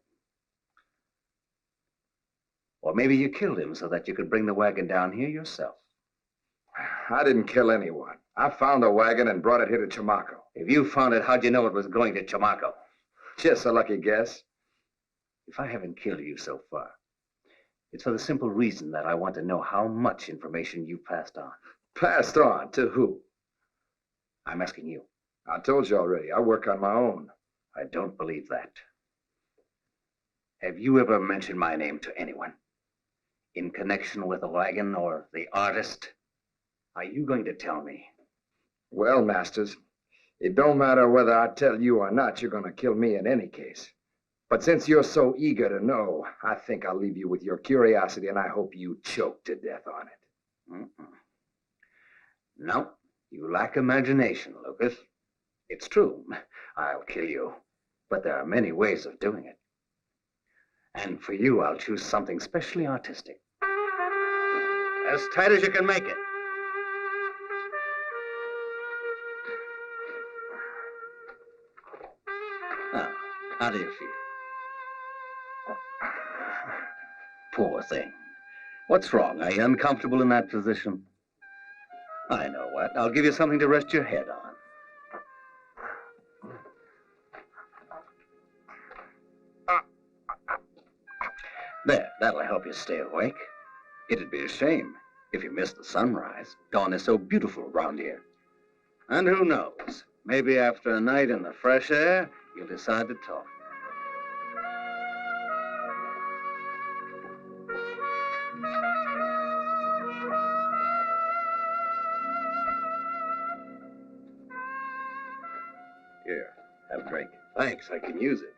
[SPEAKER 4] Or maybe you killed him so that you could bring the wagon down here yourself.
[SPEAKER 3] I didn't kill anyone. I found the wagon and brought it here to Chamako.
[SPEAKER 4] If you found it, how'd you know it was going to Chamako?
[SPEAKER 3] Just a lucky guess.
[SPEAKER 4] If I haven't killed you so far, it's for the simple reason that I want to know how much information you passed on.
[SPEAKER 3] Passed on? To who?
[SPEAKER 4] I'm asking you.
[SPEAKER 3] I told you already. I work on my own.
[SPEAKER 4] I don't believe that. Have you ever mentioned my name to anyone? In connection with the wagon or the artist? Are you going to tell me?
[SPEAKER 3] Well, Masters, it don't matter whether I tell you or not, you're going to kill me in any case. But since you're so eager to know, I think I'll leave you with your curiosity, and I hope you choke to death on it.
[SPEAKER 4] No, you lack imagination, Lucas. It's true, I'll kill you, but there are many ways of doing it. And for you, I'll choose something specially artistic. As tight as you can make it. Now, how do you feel? Poor thing. What's wrong? Are you uncomfortable in that position? I know what. I'll give you something to rest your head on. There, that'll help you stay awake. It'd be a shame if you missed the sunrise. Dawn is so beautiful around here. And who knows? Maybe after a night in the fresh air, you'll decide to talk. Here, have a drink.
[SPEAKER 3] Thanks, I can use it.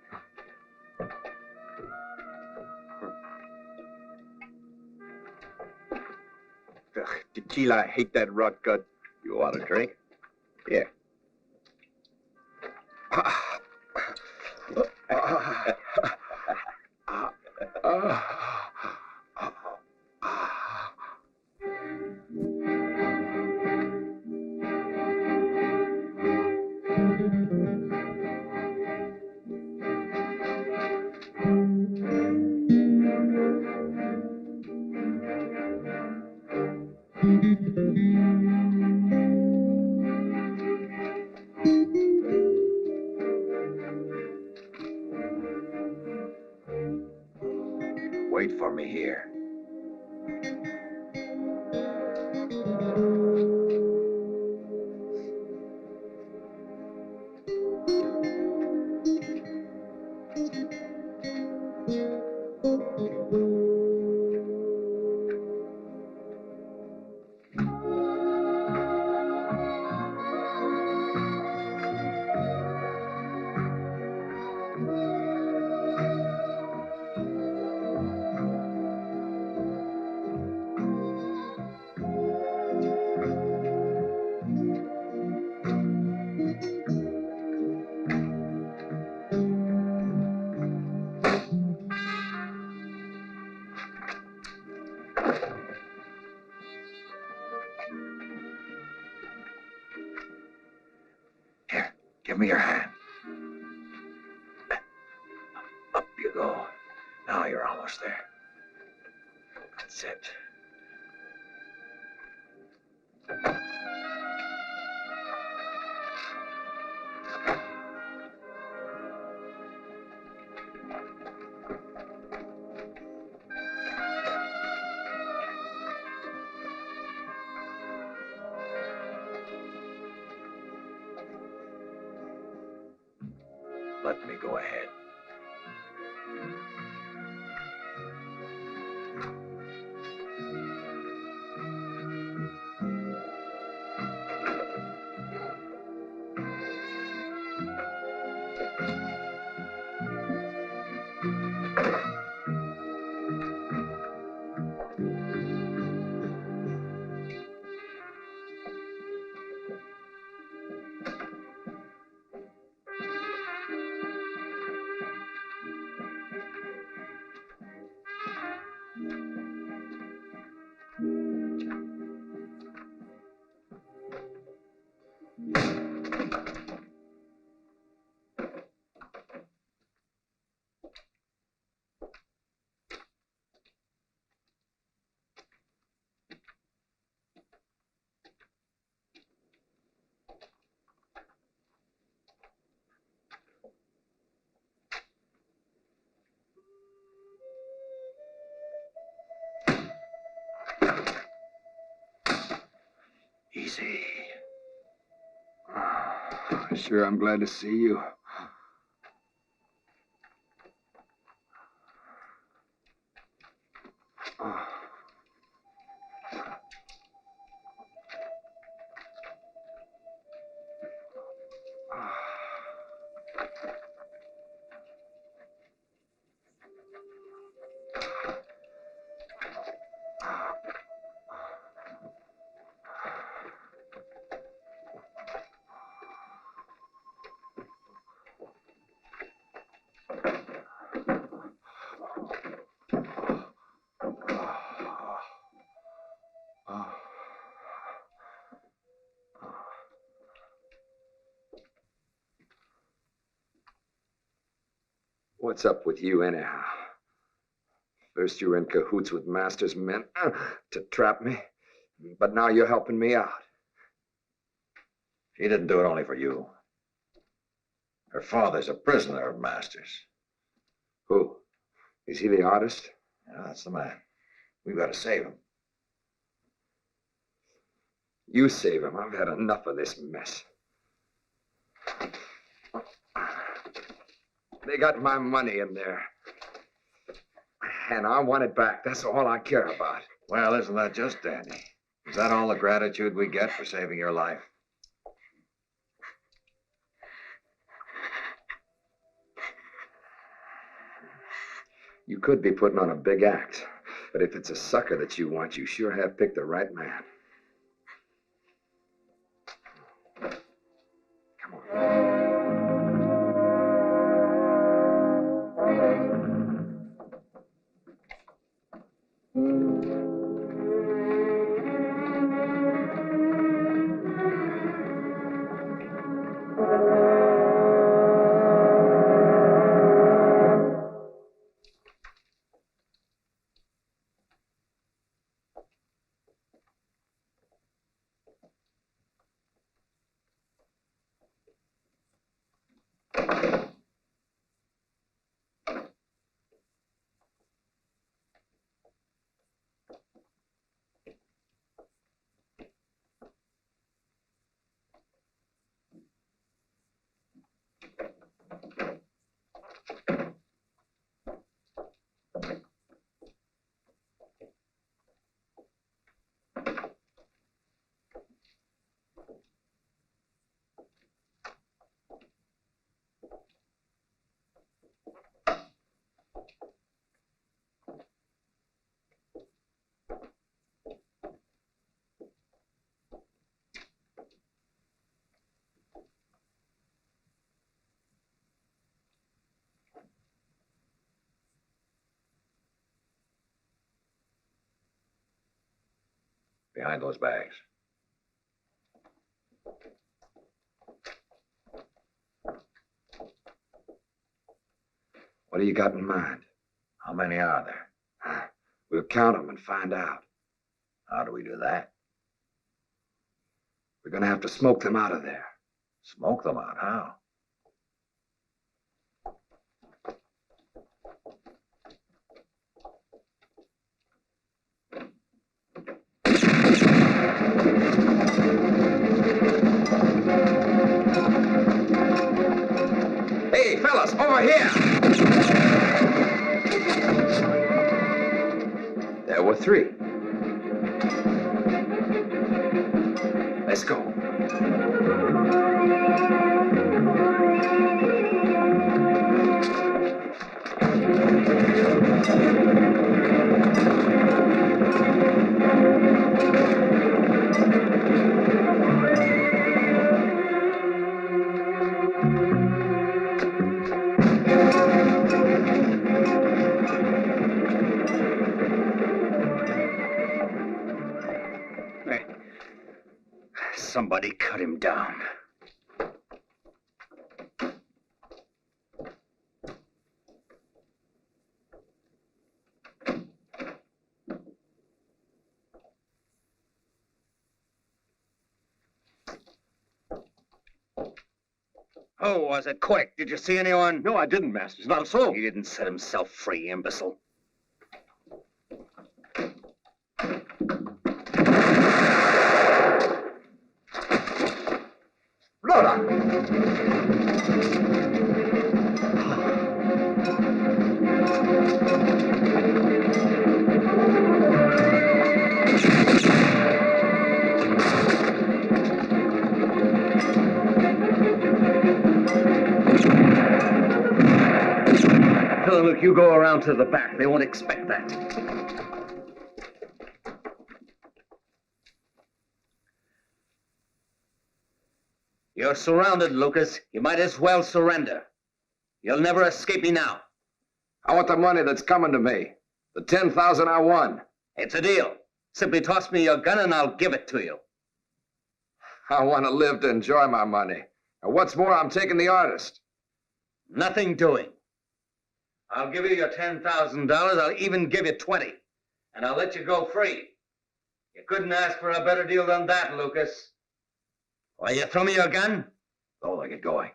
[SPEAKER 6] Ugh, tequila, I hate that rot gut.
[SPEAKER 4] You want a drink? Here.
[SPEAKER 2] wait for me here. Here, give me your hand. Up you go. Now you're almost there. That's it. Let me go ahead. Easy.
[SPEAKER 3] Sure, I'm glad to see you. What's up with you, anyhow? First you were in cahoots with Master's men to trap me, but now you're helping me out.
[SPEAKER 2] She didn't do it only for you. Her father's a prisoner of Master's.
[SPEAKER 3] Who? Is he the artist?
[SPEAKER 2] Yeah, that's the man. We've got to save him.
[SPEAKER 3] You save him. I've had enough of this mess. They got my money in there. And I want it back. That's all I care about.
[SPEAKER 2] Well, isn't that just dandy? Is that all the gratitude we get for saving your life?
[SPEAKER 3] You could be putting on a big act. But if it's a sucker that you want, you sure have picked the right man. Come on.
[SPEAKER 2] Behind those bags.
[SPEAKER 3] What do you got in mind?
[SPEAKER 2] How many are there?
[SPEAKER 3] We'll count them and find out.
[SPEAKER 2] How do we do that?
[SPEAKER 3] We're going to have to smoke them out of there.
[SPEAKER 2] Smoke them out. How?
[SPEAKER 3] Hey, fellas, over here! There were 3. Let's go.
[SPEAKER 4] Somebody cut him down. Who was it? Quick, did you see anyone?
[SPEAKER 7] No, I didn't, Masters. Not a soul.
[SPEAKER 4] He didn't set himself free, imbecile. Look, you go around to the back. They won't expect that. You're surrounded, Lucas. You might as well surrender. You'll never escape me now.
[SPEAKER 3] I want the money that's coming to me. The 10,000 I won.
[SPEAKER 4] It's a deal. Simply toss me your gun and I'll give it to you.
[SPEAKER 3] I want to live to enjoy my money. And what's more, I'm taking the artist.
[SPEAKER 4] Nothing doing. I'll give you your $10,000. I'll even give you 20. And I'll let you go free. You couldn't ask for a better deal than that, Lucas. Will you throw me your gun?
[SPEAKER 2] Oh, they get going.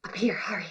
[SPEAKER 8] Up here, hurry.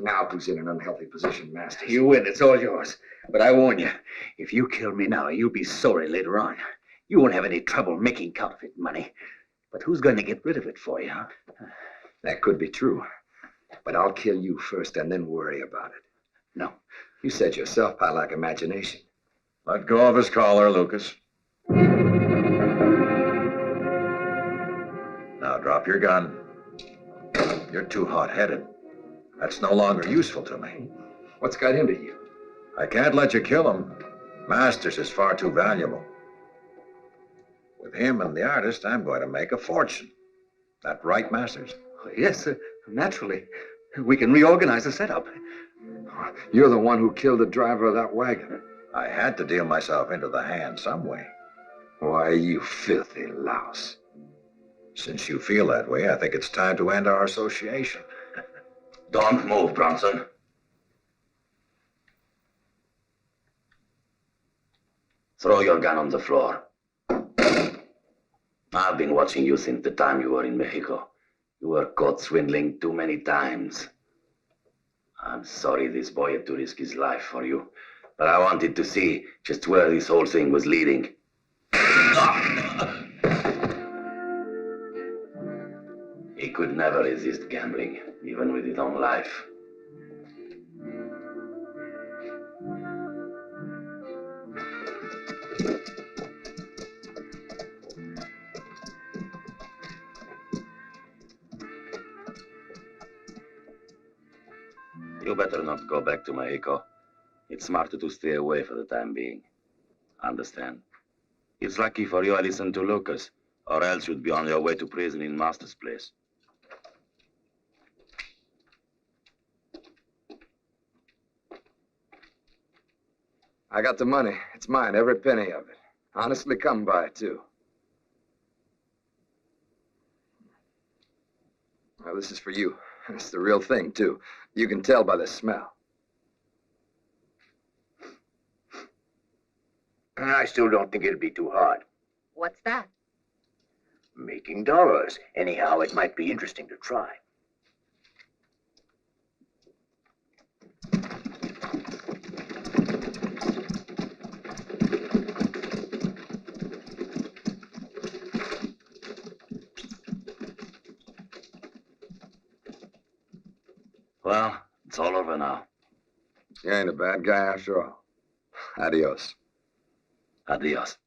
[SPEAKER 3] Now who's in an unhealthy position, Master?
[SPEAKER 4] You win. It's all yours. But I warn you, if you kill me now, you'll be sorry later on. You won't have any trouble making counterfeit money. But who's going to get rid of it for you, huh?
[SPEAKER 3] That could be true. But I'll kill you first and then worry about it.
[SPEAKER 4] No.
[SPEAKER 3] You said yourself I lack imagination.
[SPEAKER 2] Let go of his collar, Lucas. Now drop your gun. You're too hot-headed. That's no longer useful to me.
[SPEAKER 3] What's got into you?
[SPEAKER 2] I can't let you kill him. Masters is far too valuable. With him and the artist, I'm going to make a fortune. That right, Masters?
[SPEAKER 4] Yes, naturally. We can reorganize the setup.
[SPEAKER 3] You're the one who killed the driver of that wagon.
[SPEAKER 2] I had to deal myself into the hand some way.
[SPEAKER 3] Why, you filthy louse.
[SPEAKER 2] Since you feel that way, I think it's time to end our association.
[SPEAKER 9] Don't move, Bronson. Throw your gun on the floor. I've been watching you since the time you were in Mexico. You were caught swindling too many times. I'm sorry this boy had to risk his life for you, but I wanted to see just where this whole thing was leading. He could never resist gambling, even with his own life. You better not go back to Mexico. It's smarter to stay away for the time being. Understand? It's lucky for you I listened to Lucas, or else you'd be on your way to prison in Master's place.
[SPEAKER 3] I got the money. It's mine, every penny of it. Honestly come by, too. Well, this is for you. It's the real thing, too. You can tell by the smell.
[SPEAKER 10] I still don't think it'd be too hard.
[SPEAKER 8] What's that?
[SPEAKER 10] Making dollars. Anyhow, it might be interesting to try.
[SPEAKER 9] Well, it's all over now.
[SPEAKER 3] You ain't a bad guy after all. Adios.
[SPEAKER 9] Adios.